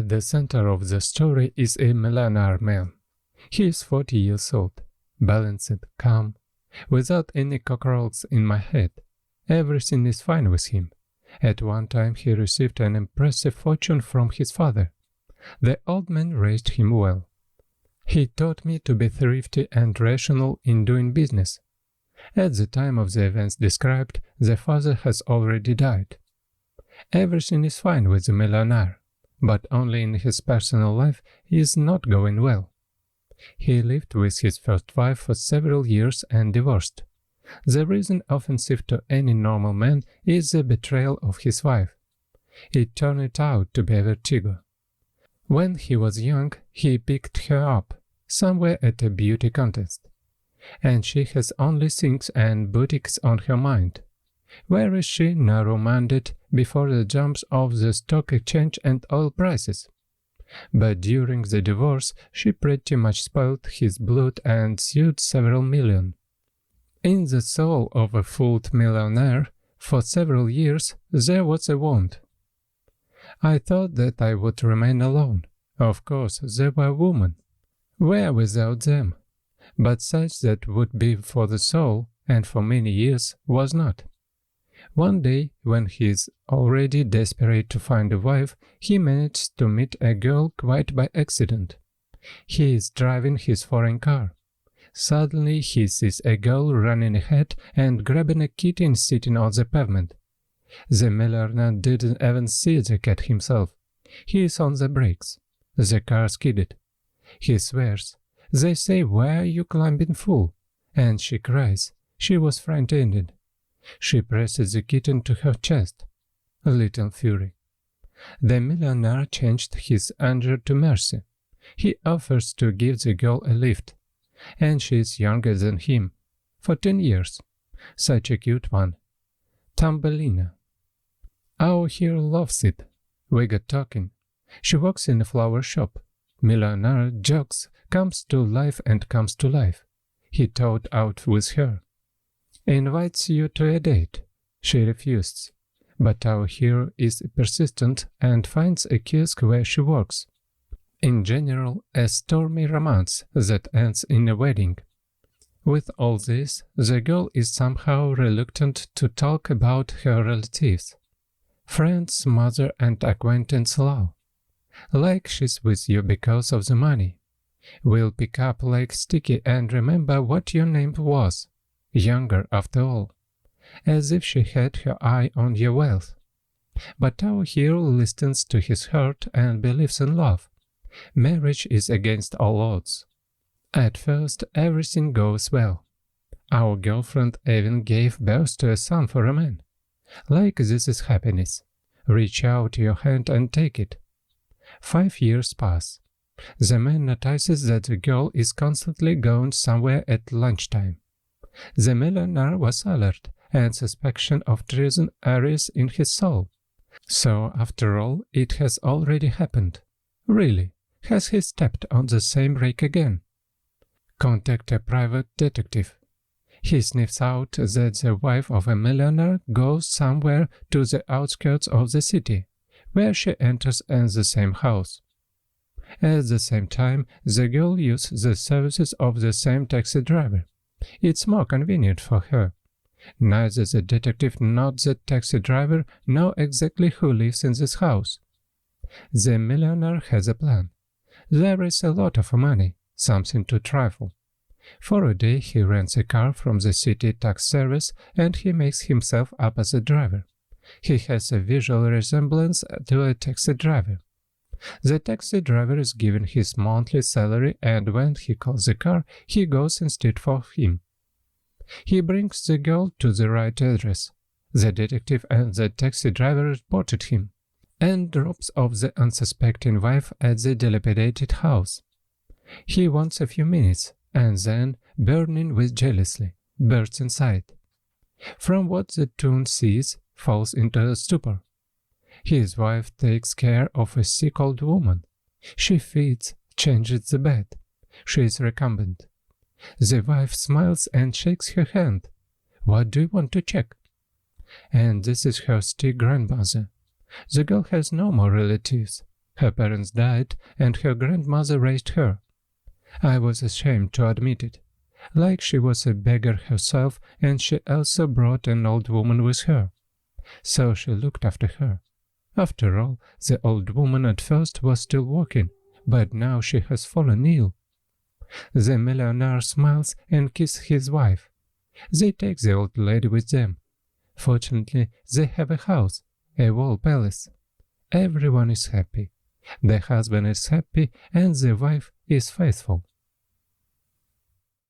At the center of the story is a millionaire man. He is 40 years old, balanced, calm, without any cockerels in my head. Everything is fine with him. At one time he received an impressive fortune from his father. The old man raised him well. He taught me to be thrifty and rational in doing business. At the time of the events described, the father has already died. Everything is fine with the millionaire, but only in his personal life he is not going well. He lived with his first wife for several years and divorced. The reason offensive to any normal man is the betrayal of his wife. It turned out to be a vertigo. When he was young, he picked her up, somewhere at a beauty contest. And she has only things and boutiques on her mind. Where is she narrow-minded before the jumps of the stock exchange and oil prices? But during the divorce, she pretty much spoiled his blood and sued several million. In the soul of a fooled millionaire, for several years, there was a wound. I thought that I would remain alone. Of course, there were women. Where without them? But such that would be for the soul, and for many years was not. One day, when he is already desperate to find a wife, he managed to meet a girl quite by accident. He is driving his foreign car. Suddenly he sees a girl running ahead and grabbing a kitten sitting on the pavement. The millionaire didn't even see the cat himself. He is on the brakes. The car skidded. He swears. They say, "Why are you climbing, fool?" And she cries. She was frightened. She presses the kitten to her chest. A little fury. The millionaire changed his anger to mercy. He offers to give the girl a lift. And she is younger than him, 14 years. Such a cute one. Thumbelina. Our hero loves it. We got talking. She works in a flower shop. Millionaire jokes, comes to life and comes to life. He thought out with her. Invites you to a date. She refuses. But our hero is persistent and finds a kiosk where she works. In general, a stormy romance that ends in a wedding. With all this, the girl is somehow reluctant to talk about her relatives. Friends, mother and acquaintance love. Like she's with you because of the money. Will pick up like sticky and remember what your name was. Younger after all. As if she had her eye on your wealth. But our hero listens to his heart and believes in love. Marriage is against all odds. At first, everything goes well. Our girlfriend even gave birth to a son for a man. Like this is happiness. Reach out your hand and take it. 5 years pass. The man notices that the girl is constantly going somewhere at lunchtime. The millionaire was alert, and suspicion of treason arises in his soul. So, after all, it has already happened. Really, has he stepped on the same rake again? Contact a private detective. He sniffs out that the wife of a millionaire goes somewhere to the outskirts of the city, where she enters in the same house. At the same time, the girl uses the services of the same taxi driver. It's more convenient for her. Neither the detective nor the taxi driver know exactly who lives in this house. The millionaire has a plan. There is a lot of money, something to trifle. For a day he rents a car from the city tax service and he makes himself up as a driver. He has a visual resemblance to a taxi driver. The taxi driver is given his monthly salary and when he calls the car, he goes instead for him. He brings the girl to the right address. The detective and the taxi driver reported him, and drops off the unsuspecting wife at the dilapidated house. He wants a few minutes, and then, burning with jealousy, bursts inside. From what the toon sees, falls into a stupor. His wife takes care of a sick old woman. She feeds, changes the bed. She is recumbent. The wife smiles and shakes her hand. What do you want to check? And this is her sick grandmother. The girl has no more relatives. Her parents died and her grandmother raised her. I was ashamed to admit it. Like she was a beggar herself, and she also brought an old woman with her. So she looked after her. After all, the old woman at first was still walking, but now she has fallen ill. The millionaire smiles and kisses his wife. They take the old lady with them. Fortunately, they have a house, a wall palace. Everyone is happy. The husband is happy and the wife is faithful.